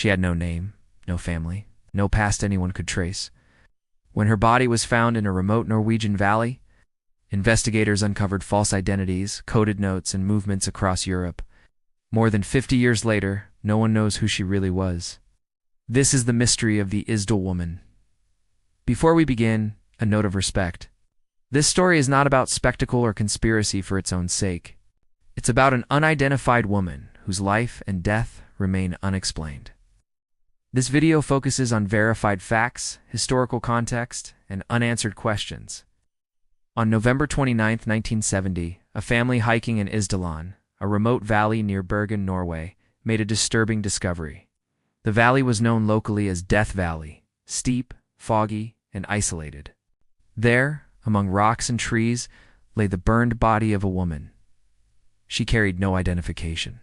She had no name, no family, no past anyone could trace. When her body was found in a remote Norwegian valley, investigators uncovered false identities, coded notes, and movements across Europe. More than 50 years later, no one knows who she really was. This is the mystery of the Isdal Woman. Before we begin, a note of respect. This story is not about spectacle or conspiracy for its own sake. It's about an unidentified woman whose life and death remain unexplained. This video focuses on verified facts, historical context, and unanswered questions. On November 29, 1970, a family hiking in Isdalen, a remote valley near Bergen, Norway, made a disturbing discovery. The valley was known locally as Death Valley, steep, foggy, and isolated. There, among rocks and trees, lay the burned body of a woman. She carried no identification.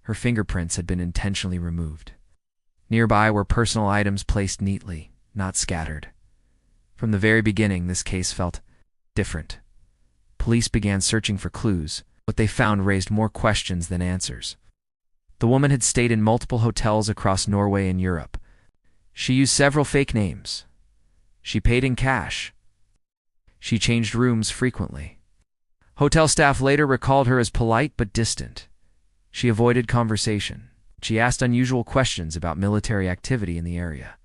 Her fingerprints had been intentionally removed. Nearby were personal items placed neatly, not scattered. From the very beginning, this case felt different. Police began searching for clues. What they found raised more questions than answers. The woman had stayed in multiple hotels across Norway and Europe. She used several fake names. She paid in cash. She changed rooms frequently. Hotel staff later recalled her as polite but distant. She avoided conversation. She asked unusual questions about military activity in the area.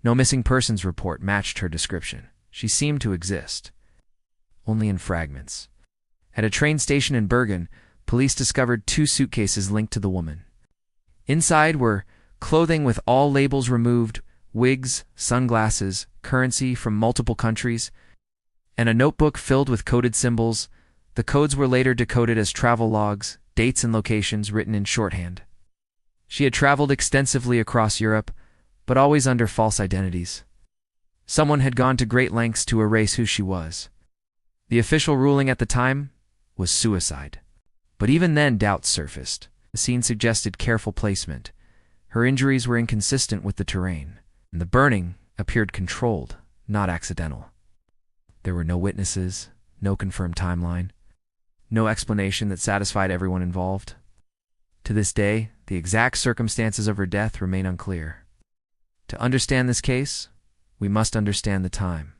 No missing persons report matched her description. She seemed to exist, only in fragments. At a train station in Bergen, police discovered 2 suitcases linked to the woman. Inside were clothing with all labels removed, wigs, sunglasses, currency from multiple countries, and a notebook filled with coded symbols. The codes were later decoded as travel logs, dates and locations written in shorthand. She had traveled extensively across Europe, but always under false identities. Someone had gone to great lengths to erase who she was. The official ruling at the time was suicide. But even then, doubts surfaced. The scene suggested careful placement. Her injuries were inconsistent with the terrain, and the burning appeared controlled, not accidental. There were no witnesses, no confirmed timeline, no explanation that satisfied everyone involved. To this day, the exact circumstances of her death remain unclear. To understand this case, we must understand the time.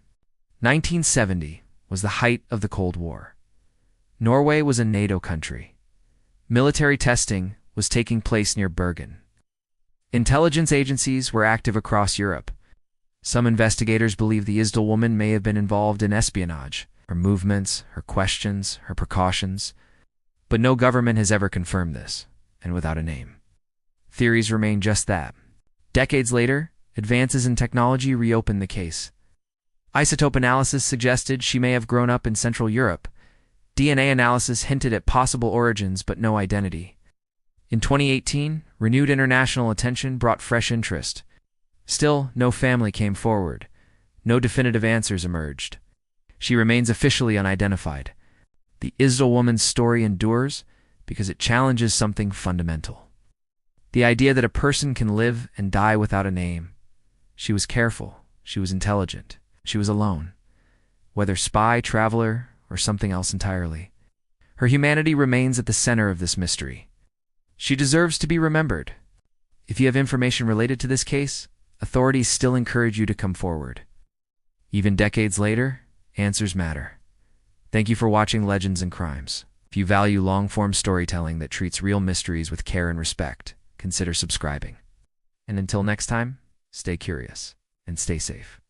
1970 was the height of the Cold War. Norway was a NATO country. Military testing was taking place near Bergen. Intelligence agencies were active across Europe. Some investigators believe the Isdal woman may have been involved in espionage, her movements, her questions, her precautions. But no government has ever confirmed this, and without a name. Theories remain just that. Decades later, advances in technology reopened the case. Isotope analysis suggested she may have grown up in Central Europe. DNA analysis hinted at possible origins but no identity. In 2018, renewed international attention brought fresh interest. Still, no family came forward. No definitive answers emerged. She remains officially unidentified. The Isdal woman's story endures because it challenges something fundamental. The idea that a person can live and die without a name. She was careful. She was intelligent. She was alone. Whether spy, traveler, or something else entirely, her humanity remains at the center of this mystery. She deserves to be remembered. If you have information related to this case, authorities still encourage you to come forward. Even decades later, answers matter. Thank you for watching Legends and Crimes. If you value long-form storytelling that treats real mysteries with care and respect, consider subscribing. And until next time, stay curious and stay safe.